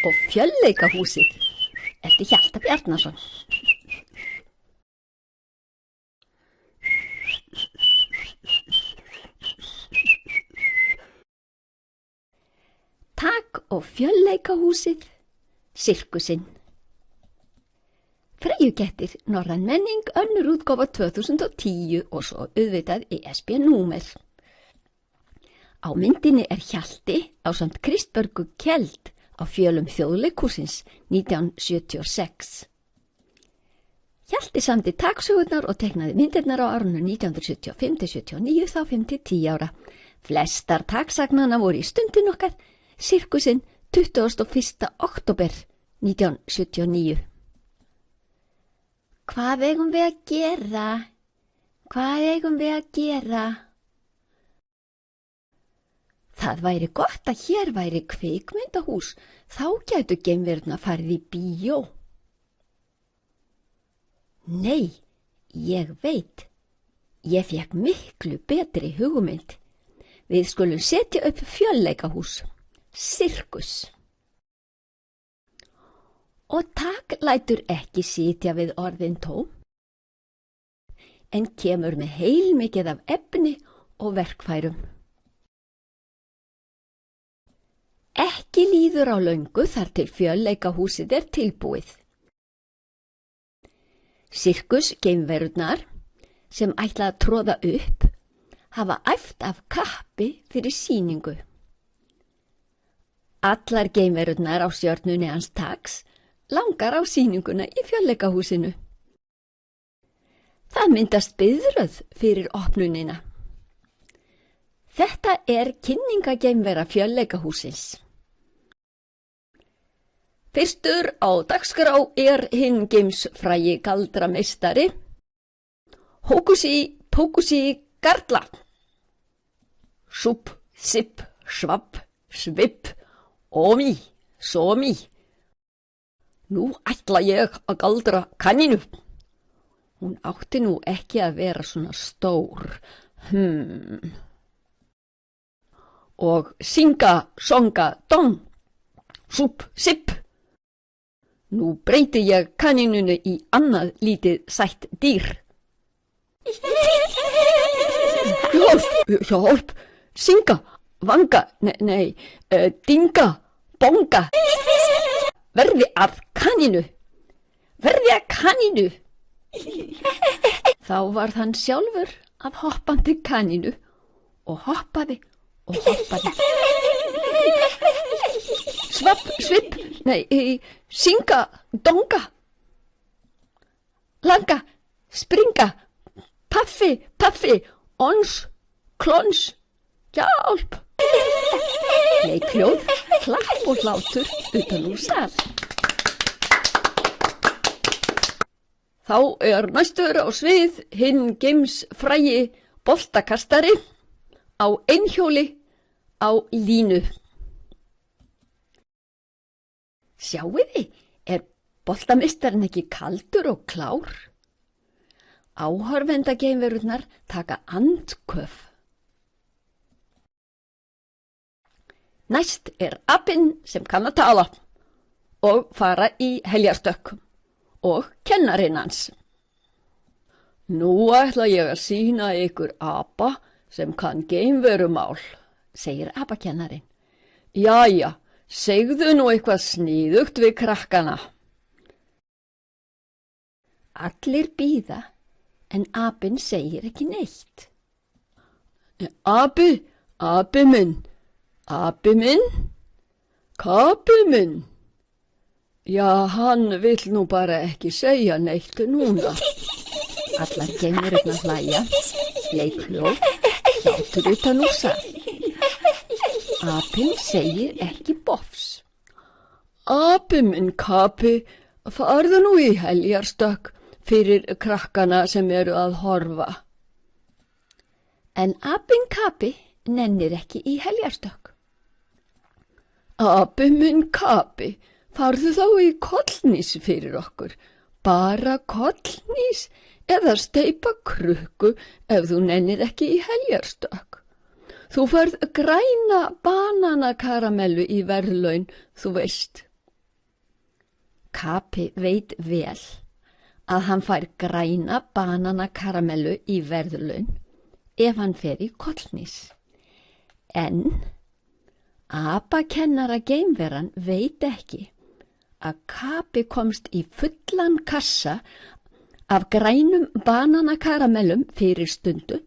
og Fjölleikahúsið eftir Hjalta Bjarnason. Tak og Fjölleikahúsið, sirkusinn. Freyjukettir, norræn menning, önnur útgáfa 2010 og svo auðvitað ESB-númer. Á myndinni Hjalti ásamt Kristbjörgu Kjeld á fjölum Þjóðleikhússins 1976. Hjalti samdi taksögurnar og teknaði myndirnar á árunum 1975-79, þá 5-10 ára. Flestar taksagnana voru í stundin okkar, sirkusinn 21. október 1979. Hvað eigum við að gera? Hvað eigum við að gera? Það væri gott að hér væri kvikmyndahús, þá gætu geimverurnar farið í bíó. Nei, ég veit. Ég fékk miklu betri hugmynd. Við skulum setja upp Fjölleikahús, sirkus. Og Tak lætur ekki sitja við orðin tóm, en kemur með heilmikið af efni og verkfærum. Ekki líður á löngu þar til Fjölleikahúsið tilbúið. Sirkusgeimverurnar sem ætla að troða upp hafa æft af kappi fyrir sýningu. Allar geimverurnar á stjörnunni hans Taks langar á sýninguna í Fjölleikahúsinu. Það myndast biðröð fyrir opnunina. Þetta kynningageimvera Fjölleikahúsins. Fyrstur á dagskrá hinn geimsfrægi galdrameistari, Hókusi Pókusi Garla. Súpp, sipp, svapp, svipp, ómi, sómi. Nú ætla ég að galdra kanínu. Hún átti nú ekki að vera svona stór. Og synga, songa, dong. Súpp, sipp. Nú breyti ég kanínunu í annað lítið sætt dýr. Hjálp, synga, vanga, nei, dinga, bonga. Verði að kanínu, verði að kanínu. Þá varð hann sjálfur af hoppandi kanínu og hoppaði og hoppaði. Svapp, svipp, nei, synga, donga. Langa, springa, paffi, paffi, ons, klons, hjálp. Leikhljóð, klapp og hlátur utan úr sal. Þá næstur á svið hinn geimsfrægi boltakastari á einhjóli á línu. Sjáiði, boltameistarinn ekki kaldur og klár? Áhorfendageimverurnar taka andköf. Næst apinn sem kann að tala og fara í heljarstökk og kennarinn hans. Nú ætla ég að sýna ykkur apa sem kann geimverumál, segir apakennarinn. Jæja, segðu nú eitthvað sníðugt við krakkana. Allir bíða, en apinn segir ekki neitt. Api minn, kapi minn. Já, hann vill nú bara ekki segja neitt núna. Allar geimverurnar hlæja, leikhljóð, hlátur utan úr sal. Apinn segir ekki bofs. Api minn kapi, farðu nú í heljarstökk fyrir krakkana sem eru að horfa. En apinn kapi nennir ekki í heljarstökk. Api minn kapi, farðu þá í kollnís fyrir okkur. Bara kollnís eða steypa krukku ef þú nennir ekki í heljarstökk. Þú færð græna bananakaramellu í verðlaun, þú veist. Kapi veit vel að hann fær græna bananakaramellu í verðlaun ef hann fer í kollhnís. En apakennara geimveran veit ekki að Kapi komst í fullan kassa af grænum bananakaramellum fyrir stundu,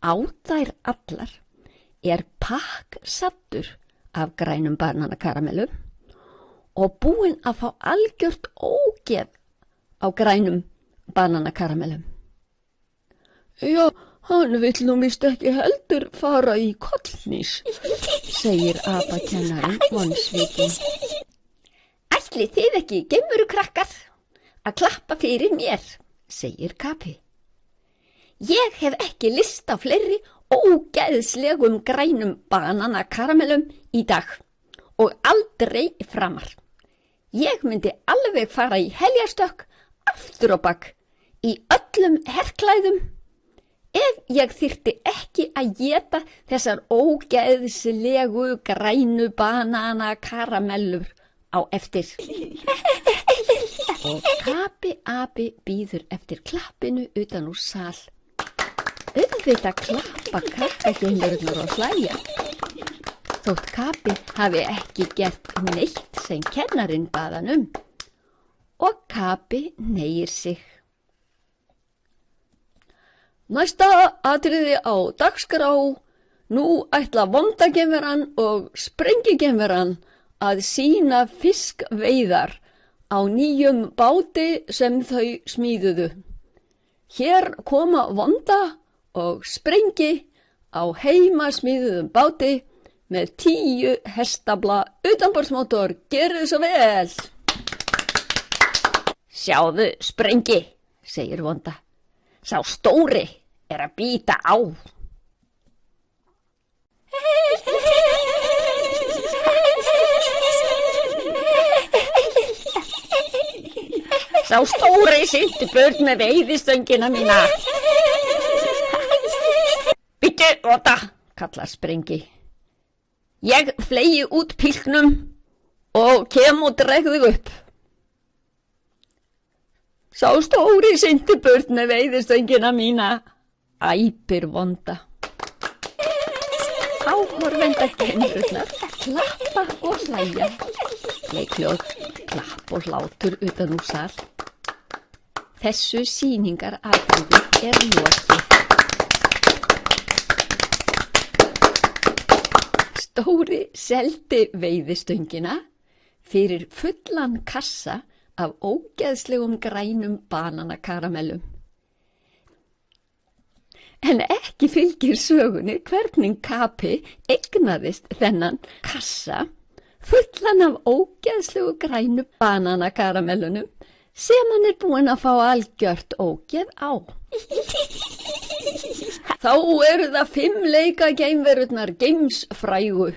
á þær allar pakksaddur af grænum bananakaramellum og búinn að fá algjört ógeð á grænum bananakaramellum. Já, hann vill nú víst ekki heldur fara í kollhnís, segir apakennarinn vonsvikinn. Ætlið þið ekki, geimverukrakkar, að klappa fyrir mér, segir Kapi. Ég hef ekki lyst á fleiri ógeðslegum grænum bananakaramellum í dag og aldrei framar. Ég myndi alveg fara í heljarstökk aftur á bak í öllum herklæðum ef ég þyrfti ekki að éta þessar ógeðslegu grænu bananakaramellur á eftir. Og Kapi api bíður eftir klappinu utan úr sal. Auðvitað klappa krakkageimverurnar og hlæja. Þótt Kapi hafi ekki gert neitt sem kennarinn bað hann um. Og Kapi hneigir sig. Næsta atriði á dagskrá. Nú ætla vondageimveran og sprengigeimveran að sýna fiskveiðar á nýjum báti sem þau smíðuðu. Hér koma vonda og sprengi á heimasmíðuðum báti með 10 hestafla utanborðsmótor. Gerðu svo vel! Sjáðu, sprengi, segir vonda. Sá stóri að bíta á. Sá stóri synti burt með veiðistöngina mína. Bíddu, vonda, kallar sprengi. Ég fleygi út pilknum og kem og dreg þig upp. Sá stóri synti burt með veiðistöngina mína, æpir vonda. Áhorfendageimverurnar klappa og hlæja. Leikhljóð, klapp og hlátur utan úr sal. Þessu sýningaratriði lokið. Stóri seldi veiðistöngina fyrir fullan kassa af ógeðslegum grænum bananakaramellum. En ekki fylgir sögunni hvernig Kapi eignaðist þennan kassa fullan af ógeðslegu grænum bananakaramellunum sem hann búinn að fá algjört ógeð á. Þá eru það 5 leikageimverurnar geimsfrægu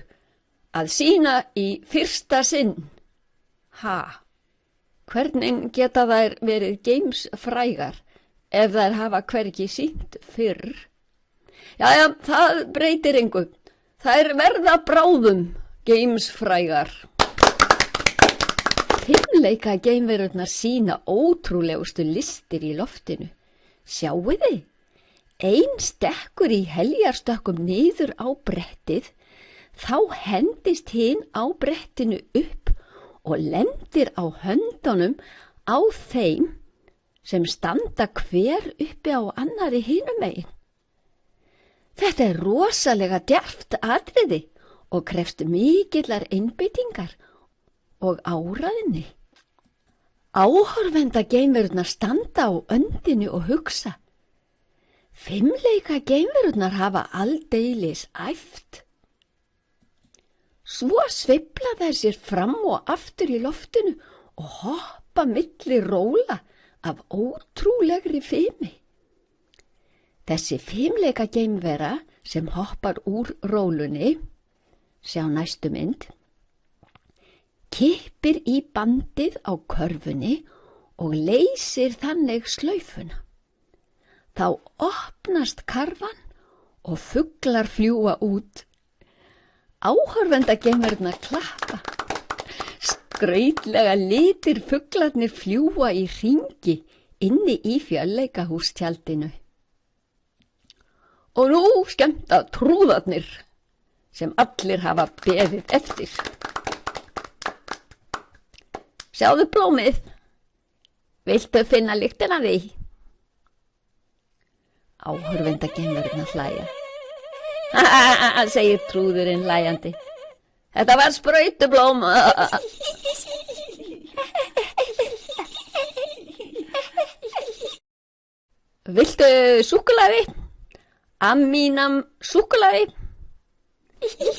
að sýna í fyrsta sinn. Hvernig geta þær verið geimsfrægar ef þær hafa hvergi sýnt fyrr? Jæja, það breytir engu. Þær verða bráðum geimsfrægar. 5 leikageimverurnar sýna ótrúlegustu listir í loftinu. Sjáið þið? Ein stekkur í heljarstökkum niður á brettið, þá hendist hinn á brettinu upp og lendir á höndunum á þeim sem standa hver uppi á annari hinum megin. Þetta er rosalega djarft atriði og krefst mikillar einbeitingar og áræðni. Áhorfendageimverurnar standa á öndinni og hugsa. 5 leikageimverurnar hafa aldeilis æft. Svo sveifla þær sér fram og aftur í loftinu og hoppa milli róla af ótrúlegri fimi. Þessi 5 leikageimvera sem hoppar úr rólunni, sjá næstu mynd, kippir í bandið á körfunni og leysir þannig slaufuna. Þá opnast karfan og fuglar fljúga út. Áhorfendageimverurnar klappa. Skrautlega litir fuglarnir fljúga í hringi inni í fjölleikahústjaldinu. Og nú skemmta trúðarnir sem allir hafa beðið eftir. Sjáðu blómið, viltu finna lyktina af því? Áhorfendageimverurnar hlæja. Segir trúðurinn hlæjandi. Þetta var sprautublóm. Viltu súkkulaði? Amínam súkkulaði?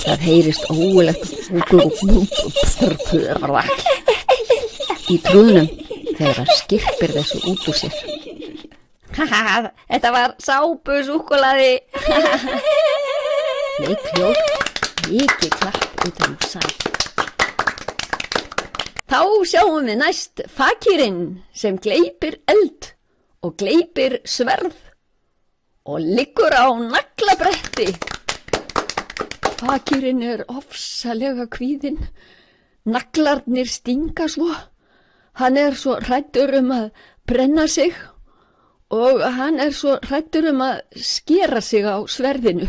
Það heyrist ógulegt í trúðunum þegar það skirpir þessu út úr sér. Þetta var sápusúkkulaði. Leikhljóð, mikið klapp utan úr sal. Þá sjáum við næst fakírinn sem gleypir eld og gleypir sverð og liggur á naglabretti. Fakírinn ofsalega kvíðinn. Naglarnir stinga svo. Hann svo hræddur að brenna sig og hann svo hræddur að skera sig á sverðinu.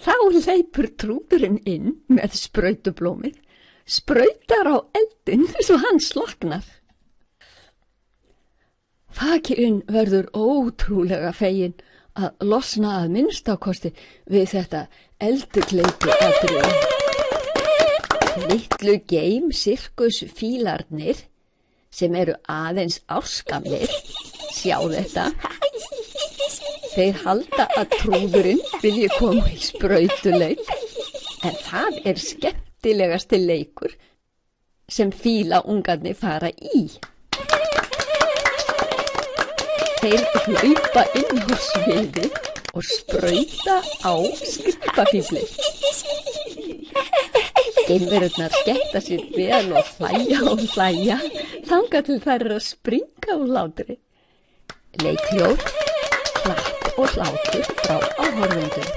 Þá hleypur trúðurinn inn með sprautublómið, sprautar á eldinn svo hann sloknar. Fakírinn verður ótrúlega feginn að losna að minnstakosti við þetta eldugleipi atriði. Litlu geimsirkusfílarnir sem aðeins ársgamlir sjá þetta. Þeir halda að trúðurinn vilji koma í sprautuleik, en það skemmtilegasti leikur sem fílaungarnir fara í. Þeir hlaupa inn á sviðið og sprauta á skrippafífli. Geimverurnar skemmta sér vel og hlæja þangað til þær að springa úr hlátri. Leikhljóð, klapp og hlátur frá áhorfendum.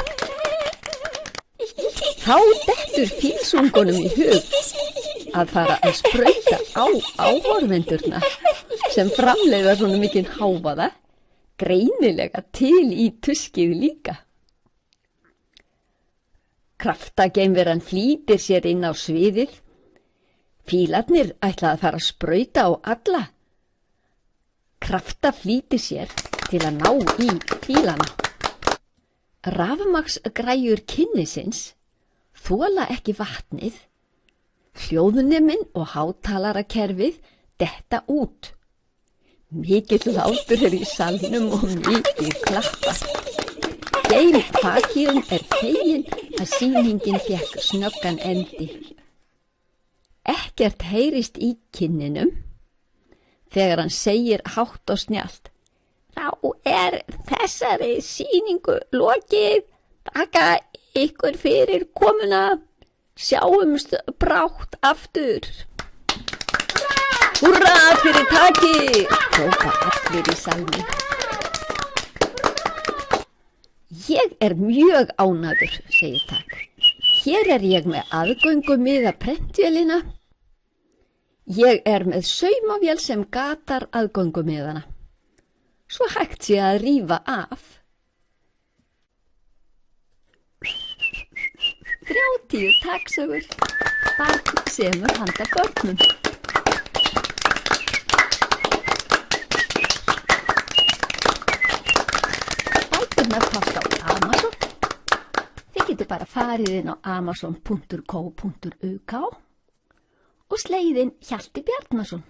Þá dettur fílsungunum í hug að fara að sprauta á áhorfendurna sem framleiða svona mikinn hávaða, greinilega til í tuskið líka. Kraftageimveran flýtir sér inn á sviðið. Fílarnir ætla að fara að sprauta á alla. Krafta flýtir sér til að ná í fílana. Rafmagnsgræjur kynnisins þola ekki vatnið. Hljóðneminn og hátalarakerfið detta út. Mikill hlátur í salnum og mikið klappað. Geimfakírinn feginn að sýningin fékk snöggan endi. Ekkert heyrist í kynninum þegar hann segir hátt og snjallt: Þá þessari sýningu lokið. Þakka ykkur fyrir komuna. Sjáumst brátt aftur. Húrra fyrir taki! Hrópa allir í salnum. Ég mjög ánægður, segir Tak. Hér ég með aðgöngumiða prentvélina. Ég með saumavél sem gatar aðgöngumiðana. Svo hægt sé að rífa af. 30 taksögur. Barn semur handa börnum. Bækurnar fást á Amazon. Þið getur bara farið inn á amazon.co.uk og slegið inn Hjalti Bjarnason.